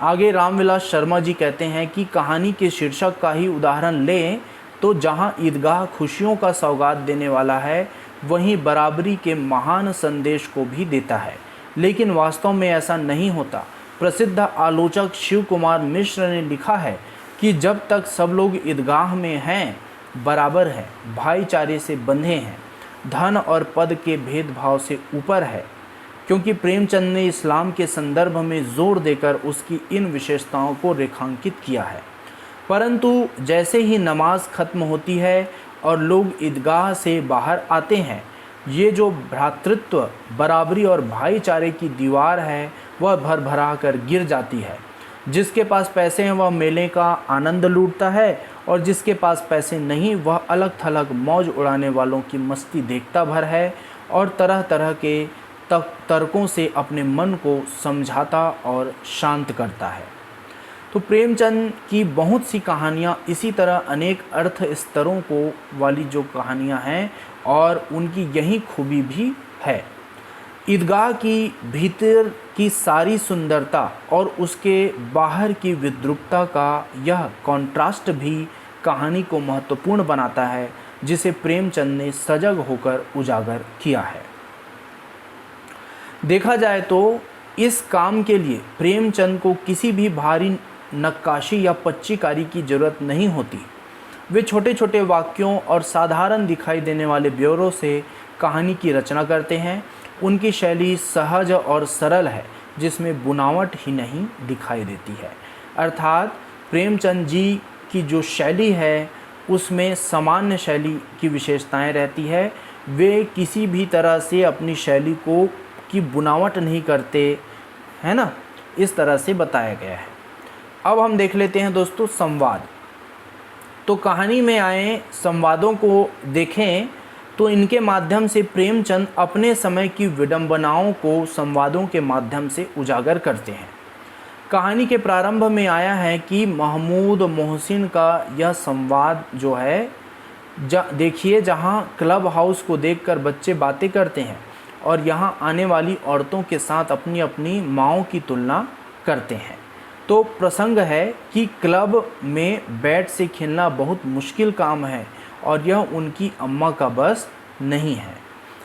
आगे रामविलास शर्मा जी कहते हैं कि कहानी के शीर्षक का ही उदाहरण लें तो जहाँ ईदगाह खुशियों का सौगात देने वाला है, वहीं बराबरी के महान संदेश को भी देता है, लेकिन वास्तव में ऐसा नहीं होता। प्रसिद्ध आलोचक शिव कुमार मिश्र ने लिखा है कि जब तक सब लोग ईदगाह में हैं, बराबर है, भाईचारे से बंधे हैं, धन और पद के भेदभाव से ऊपर है, क्योंकि प्रेमचंद ने इस्लाम के संदर्भ में जोर देकर उसकी इन विशेषताओं को रेखांकित किया है। परंतु जैसे ही नमाज खत्म होती है और लोग ईदगाह से बाहर आते हैं, ये जो भ्रातृत्व, बराबरी और भाईचारे की दीवार है वह भरभरा कर गिर जाती है। जिसके पास पैसे हैं वह मेले का आनंद लूटता है और जिसके पास पैसे नहीं वह अलग थलग मौज उड़ाने वालों की मस्ती देखता भर है और तरह तरह के तर्कों से अपने मन को समझाता और शांत करता है। तो प्रेमचंद की बहुत सी कहानियाँ इसी तरह अनेक अर्थ स्तरों को वाली जो कहानियाँ हैं और उनकी यही खूबी भी है। ईदगाह की भीतर की सारी सुंदरता और उसके बाहर की विद्रूपता का यह कॉन्ट्रास्ट भी कहानी को महत्वपूर्ण बनाता है, जिसे प्रेमचंद ने सजग होकर उजागर किया है। देखा जाए तो इस काम के लिए प्रेमचंद को किसी भी भारी नक्काशी या पच्चीकारी की ज़रूरत नहीं होती। वे छोटे छोटे वाक्यों और साधारण दिखाई देने वाले ब्यौरों से कहानी की रचना करते हैं। उनकी शैली सहज और सरल है, जिसमें बुनावट ही नहीं दिखाई देती है। अर्थात प्रेमचंद जी की जो शैली है उसमें सामान्य शैली की विशेषताएं रहती है। वे किसी भी तरह से अपनी शैली को की बुनावट नहीं करते, है ना। इस तरह से बताया गया है। अब हम देख लेते हैं दोस्तों संवाद। तो कहानी में आए संवादों को देखें तो इनके माध्यम से प्रेमचंद अपने समय की विडंबनाओं को संवादों के माध्यम से उजागर करते हैं। कहानी के प्रारंभ में आया है कि महमूद मोहसिन का यह संवाद जो है, देखिए, जहाँ क्लब हाउस को देखकर बच्चे बातें करते हैं और यहाँ आने वाली औरतों के साथ अपनी अपनी माँओं की तुलना करते हैं। तो प्रसंग है कि क्लब में बैट से खेलना बहुत मुश्किल काम है और यह उनकी अम्मा का बस नहीं है।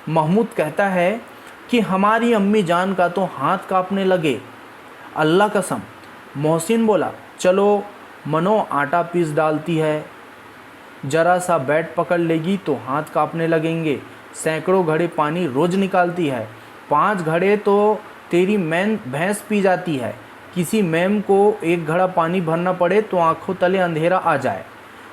महमूद कहता है कि हमारी अम्मी जान का तो हाथ कांपने लगे, अल्लाह कसम। मोहसिन बोला, चलो मनो आटा पीस डालती है, जरा सा बैट पकड़ लेगी तो हाथ कांपने लगेंगे। सैकड़ों घड़े पानी रोज निकालती है, 5 घड़े तो तेरी मैन भैंस पी जाती है। किसी मैम को 1 घड़ा पानी भरना पड़े तो आंखों तले अंधेरा आ जाए।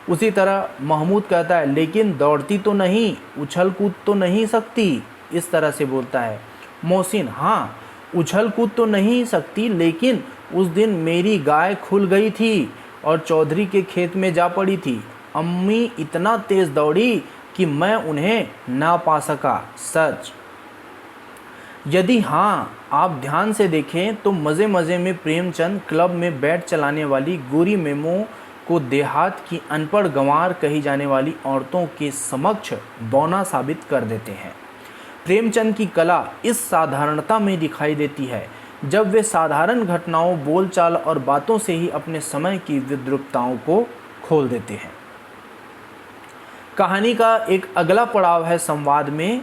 उसी तरह महमूद कहता है, लेकिन दौड़ती तो नहीं, उछल कूद तो नहीं सकती। इस तरह से बोलता है मोहसिन, हाँ उछल कूद तो नहीं सकती, लेकिन उस दिन मेरी गाय खुल गई थी और चौधरी के खेत में जा पड़ी थी। अम्मी इतना तेज दौड़ी कि मैं उन्हें ना पा सका। सच। यदि हाँ आप ध्यान से देखें तो मज़े मज़े में प्रेमचंद क्लब में बैट चलाने वाली गोरी मेमो को देहात की अनपढ़ गंवार कही जाने वाली औरतों के समक्ष बौना साबित कर देते हैं। प्रेमचंद की कला इस साधारणता में दिखाई देती है जब वे साधारण घटनाओं, बोलचाल और बातों से ही अपने समय की विद्रूपताओं को खोल देते हैं। कहानी का एक अगला पड़ाव है संवाद में,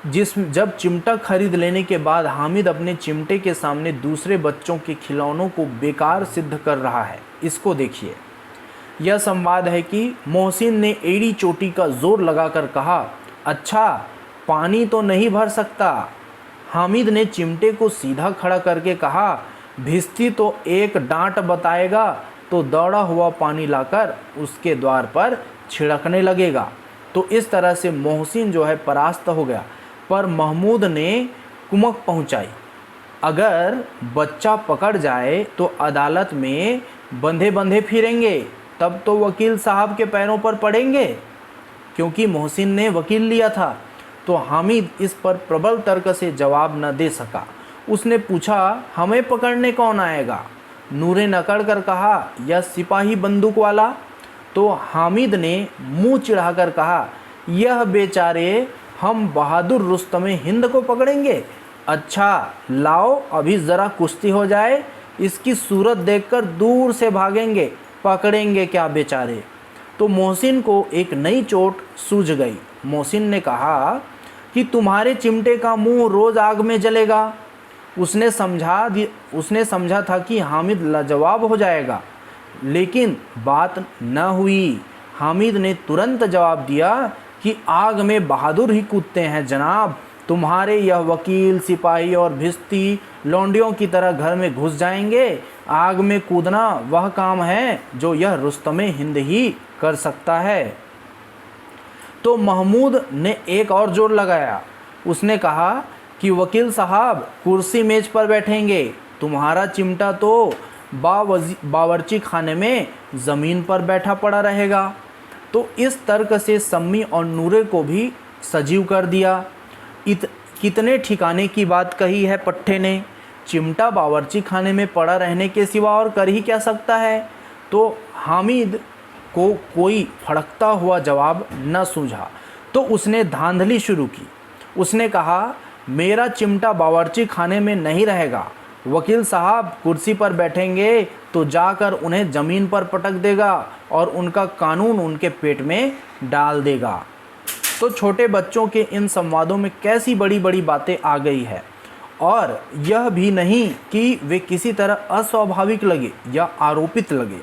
जब चिमटा खरीद लेने के बाद हामिद अपने चिमटे के सामने दूसरे बच्चों के खिलौनों को बेकार सिद्ध कर रहा है। इसको देखिए। यह संवाद है कि मोहसिन ने एड़ी चोटी का जोर लगाकर कहा, अच्छा पानी तो नहीं भर सकता। हामिद ने चिमटे को सीधा खड़ा करके कहा, भिस्ती तो एक डांट बताएगा तो दौड़ा हुआ पानी लाकर उसके द्वार पर छिड़कने लगेगा। तो इस तरह से मोहसिन जो है परास्त हो गया, पर महमूद ने कुमक पहुंचाई। अगर बच्चा पकड़ जाए तो अदालत में बंधे बंधे फिरेंगे, तब तो वकील साहब के पैरों पर पड़ेंगे, क्योंकि मोहसिन ने वकील लिया था। तो हामिद इस पर प्रबल तर्क से जवाब न दे सका। उसने पूछा, हमें पकड़ने कौन आएगा? नूरे ने अकड़ कर कहा, यह सिपाही बंदूक वाला। तो हामिद ने मुंह चिढ़ाकर कहा, यह बेचारे हम बहादुर रुस्तमे हिंद को पकड़ेंगे? अच्छा लाओ, अभी ज़रा कुश्ती हो जाए, इसकी सूरत देखकर दूर से भागेंगे, पकड़ेंगे क्या बेचारे। तो मोहसिन को एक नई चोट सूझ गई। मोहसिन ने कहा कि तुम्हारे चिमटे का मुंह रोज़ आग में जलेगा। उसने समझा था कि हामिद लाजवाब हो जाएगा, लेकिन बात न हुई। हामिद ने तुरंत जवाब दिया कि आग में बहादुर ही कूदते हैं जनाब। तुम्हारे यह वकील, सिपाही और भिस्ती लौंडियों की तरह घर में घुस जाएंगे। आग में कूदना वह काम है जो यह रुस्तमे हिंद ही कर सकता है। तो महमूद ने एक और जोर लगाया। उसने कहा कि वकील साहब कुर्सी मेज पर बैठेंगे, तुम्हारा चिमटा तो बावर्ची खाने में ज़मीन पर बैठा पड़ा रहेगा। तो इस तर्क से सम्मी और नूरे को भी सजीव कर दिया। कितने ठिकाने की बात कही है पट्टे ने। चिमटा बावर्ची खाने में पड़ा रहने के सिवा और कर ही क्या सकता है। तो हामिद को कोई फड़कता हुआ जवाब न सूझा, तो उसने धांधली शुरू की। उसने कहा, मेरा चिमटा बावर्ची खाने में नहीं रहेगा। वकील साहब कुर्सी पर बैठेंगे तो जाकर उन्हें ज़मीन पर पटक देगा और उनका कानून उनके पेट में डाल देगा। तो छोटे बच्चों के इन संवादों में कैसी बड़ी बड़ी बातें आ गई है, और यह भी नहीं कि वे किसी तरह अस्वाभाविक लगे या आरोपित लगे।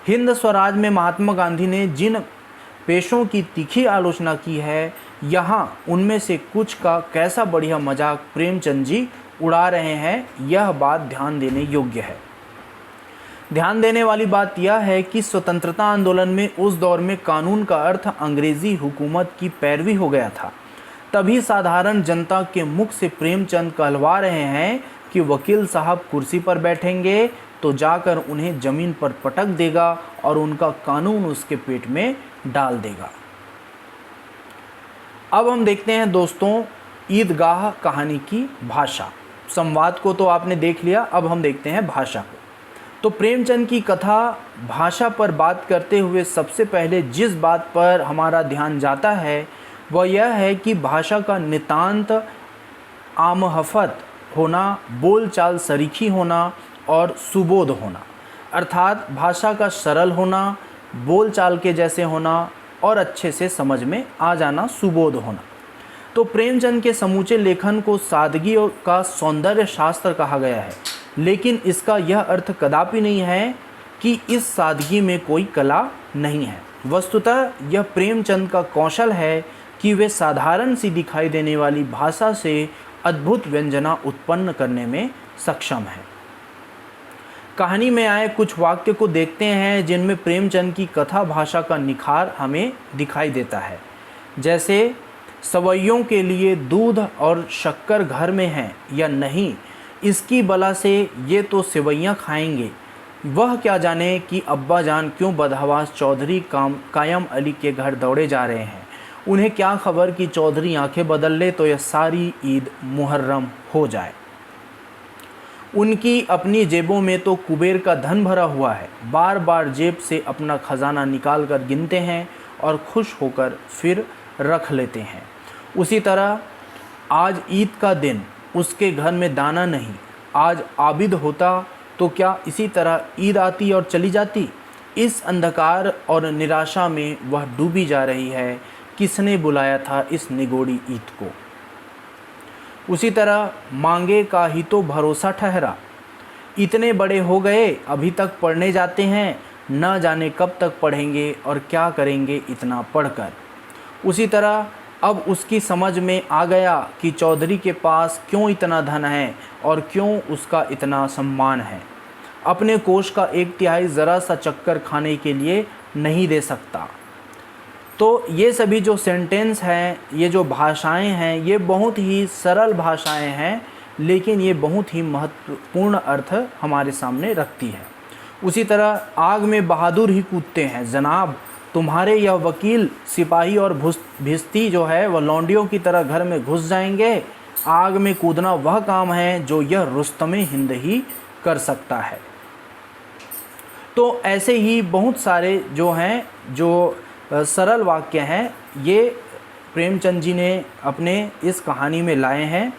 हिंद स्वराज में महात्मा गांधी ने जिन पेशों की तीखी आलोचना की है, यहाँ उनमें से कुछ का कैसा बढ़िया मजाक प्रेमचंद जी उड़ा रहे हैं, यह बात ध्यान देने योग्य है। ध्यान देने वाली बात यह है कि स्वतंत्रता आंदोलन में उस दौर में कानून का अर्थ अंग्रेज़ी हुकूमत की पैरवी हो गया था। तभी साधारण जनता के मुख से प्रेमचंद कहलवा रहे हैं कि वकील साहब कुर्सी पर बैठेंगे तो जाकर उन्हें ज़मीन पर पटक देगा और उनका कानून उसके पेट में डाल देगा। अब हम देखते हैं दोस्तों ईदगाह कहानी की भाषा। संवाद को तो आपने देख लिया, अब हम देखते हैं भाषा को। तो प्रेमचंद की कथा भाषा पर बात करते हुए सबसे पहले जिस बात पर हमारा ध्यान जाता है वह यह है कि भाषा का नितांत आमहफत होना, बोलचाल सरीखी होना और सुबोध होना, अर्थात भाषा का सरल होना, बोलचाल के जैसे होना और अच्छे से समझ में आ जाना, सुबोध होना। तो प्रेमचंद के समूचे लेखन को सादगी का सौंदर्य शास्त्र कहा गया है, लेकिन इसका यह अर्थ कदापि नहीं है कि इस सादगी में कोई कला नहीं है। वस्तुतः यह प्रेमचंद का कौशल है कि वे साधारण सी दिखाई देने वाली भाषा से अद्भुत व्यंजना उत्पन्न करने में सक्षम है। कहानी में आए कुछ वाक्य को देखते हैं जिनमें प्रेमचंद की कथा भाषा का निखार हमें दिखाई देता है। जैसे, सवैयों के लिए दूध और शक्कर घर में है या नहीं, इसकी बला से ये तो सेवैयाँ खाएंगे। वह क्या जाने कि अब्बा जान क्यों बदहवास चौधरी कायम अली के घर दौड़े जा रहे हैं। उन्हें क्या खबर कि चौधरी आंखें बदल ले तो यह सारी ईद मुहर्रम हो जाए। उनकी अपनी जेबों में तो कुबेर का धन भरा हुआ है, बार बार जेब से अपना खजाना निकाल कर गिनते हैं और खुश होकर फिर रख लेते हैं। उसी तरह आज ईद का दिन, उसके घर में दाना नहीं। आज आबिद होता तो क्या इसी तरह ईद आती और चली जाती। इस अंधकार और निराशा में वह डूबी जा रही है। किसने बुलाया था इस निगोड़ी ईद को। उसी तरह मांगे का ही तो भरोसा ठहरा। इतने बड़े हो गए अभी तक पढ़ने जाते हैं, न जाने कब तक पढ़ेंगे और क्या करेंगे इतना पढ़कर। उसी तरह अब उसकी समझ में आ गया कि चौधरी के पास क्यों इतना धन है और क्यों उसका इतना सम्मान है। अपने कोष का 1/3 ज़रा सा चक्कर खाने के लिए नहीं दे सकता। तो ये सभी जो सेंटेंस हैं, ये जो भाषाएं हैं, ये बहुत ही सरल भाषाएं हैं, लेकिन ये बहुत ही महत्वपूर्ण अर्थ हमारे सामने रखती है। उसी तरह आग में बहादुर ही कूदते हैं जनाब, तुम्हारे यह वकील सिपाही और भिस्ती जो है वह लौंडियों की तरह घर में घुस जाएंगे। आग में कूदना वह काम है जो यह रुस्तमे हिंद ही कर सकता है। तो ऐसे ही बहुत सारे जो हैं, जो सरल वाक्य हैं, ये प्रेमचंद जी ने अपने इस कहानी में लाए हैं।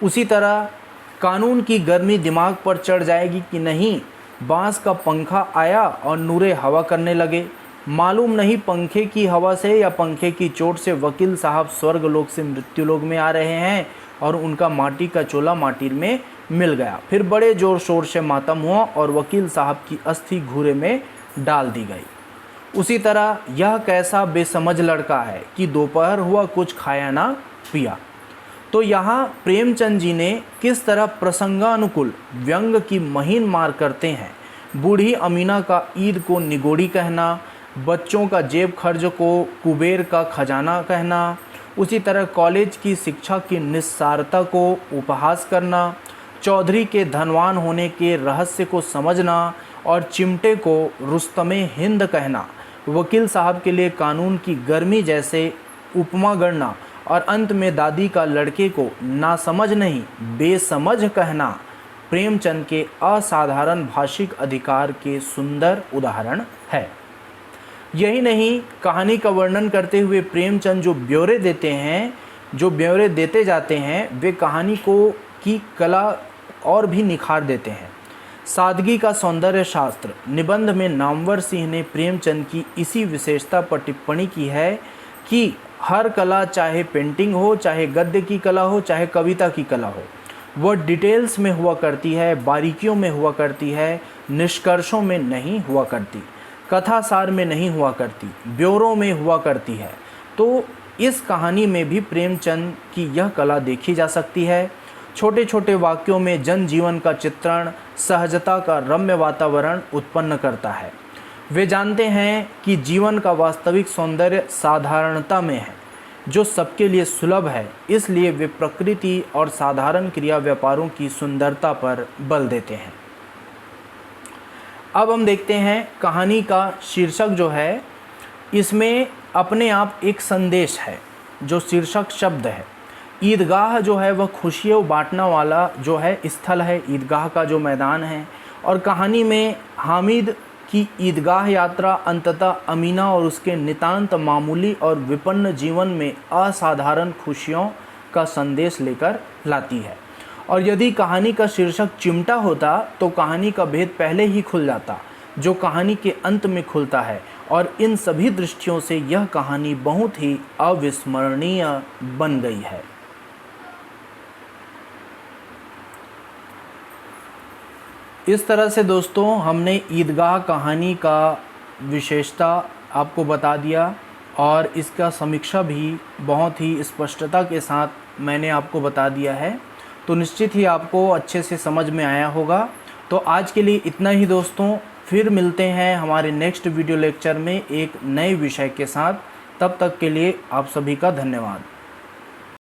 उसी तरह कानून की गर्मी दिमाग पर चढ़ जाएगी कि नहीं, बांस का पंखा आया और नूरे हवा करने लगे। मालूम नहीं पंखे की हवा से या पंखे की चोट से वकील साहब स्वर्गलोक से मृत्युलोक में आ रहे हैं और उनका माटी का चोला माटी में मिल गया। फिर बड़े जोर शोर से मातम हुआ और वकील साहब की अस्थि घूरे में डाल दी गई। उसी तरह यह कैसा बेसमझ लड़का है कि दोपहर हुआ कुछ खाया ना पिया। तो यहाँ प्रेमचंद जी ने किस तरह प्रसंगानुकूल व्यंग की महीन मार करते हैं। बूढ़ी अमीना का ईद को निगोड़ी कहना, बच्चों का जेब खर्च को कुबेर का खजाना कहना, उसी तरह कॉलेज की शिक्षा की निस्सारता को उपहास करना, चौधरी के धनवान होने के रहस्य को समझना और चिमटे को रुस्तमे हिंद कहना, वकील साहब के लिए कानून की गर्मी जैसे उपमा गढ़ना और अंत में दादी का लड़के को नासमझ नहीं बेसमझ कहना प्रेमचंद के असाधारण भाषिक अधिकार के सुंदर उदाहरण है। यही नहीं, कहानी का वर्णन करते हुए प्रेमचंद जो ब्यौरे देते जाते हैं, वे कहानी को की कला और भी निखार देते हैं। सादगी का सौंदर्य शास्त्र निबंध में नामवर सिंह ने प्रेमचंद की इसी विशेषता पर टिप्पणी की है कि हर कला, चाहे पेंटिंग हो, चाहे गद्य की कला हो, चाहे कविता की कला हो, वह डिटेल्स में हुआ करती है, बारीकियों में हुआ करती है, निष्कर्षों में नहीं हुआ करती, कथासार में नहीं हुआ करती, ब्यौरों में हुआ करती है। तो इस कहानी में भी प्रेमचंद की यह कला देखी जा सकती है। छोटे छोटे वाक्यों में जनजीवन का चित्रण सहजता का रम्य वातावरण उत्पन्न करता है। वे जानते हैं कि जीवन का वास्तविक सौंदर्य साधारणता में है, जो सबके लिए सुलभ है, इसलिए वे प्रकृति और साधारण क्रिया व्यापारों की सुंदरता पर बल देते हैं। अब हम देखते हैं कहानी का शीर्षक जो है, इसमें अपने आप एक संदेश है। जो शीर्षक शब्द है, ईदगाह जो है वह खुशियों बांटने वाला जो है स्थल है, ईदगाह का जो मैदान है। और कहानी में हामिद की ईदगाह यात्रा अंततः अमीना और उसके नितांत मामूली और विपन्न जीवन में असाधारण खुशियों का संदेश लेकर लाती है। और यदि कहानी का शीर्षक चिमटा होता तो कहानी का भेद पहले ही खुल जाता, जो कहानी के अंत में खुलता है। और इन सभी दृष्टियों से यह कहानी बहुत ही अविस्मरणीय बन गई है। इस तरह से दोस्तों हमने ईदगाह कहानी का विशेषता आपको बता दिया और इसका समीक्षा भी बहुत ही स्पष्टता के साथ मैंने आपको बता दिया है। तो निश्चित ही आपको अच्छे से समझ में आया होगा। तो आज के लिए इतना ही दोस्तों, फिर मिलते हैं हमारे नेक्स्ट वीडियो लेक्चर में एक नए विषय के साथ। तब तक के लिए आप सभी का धन्यवाद।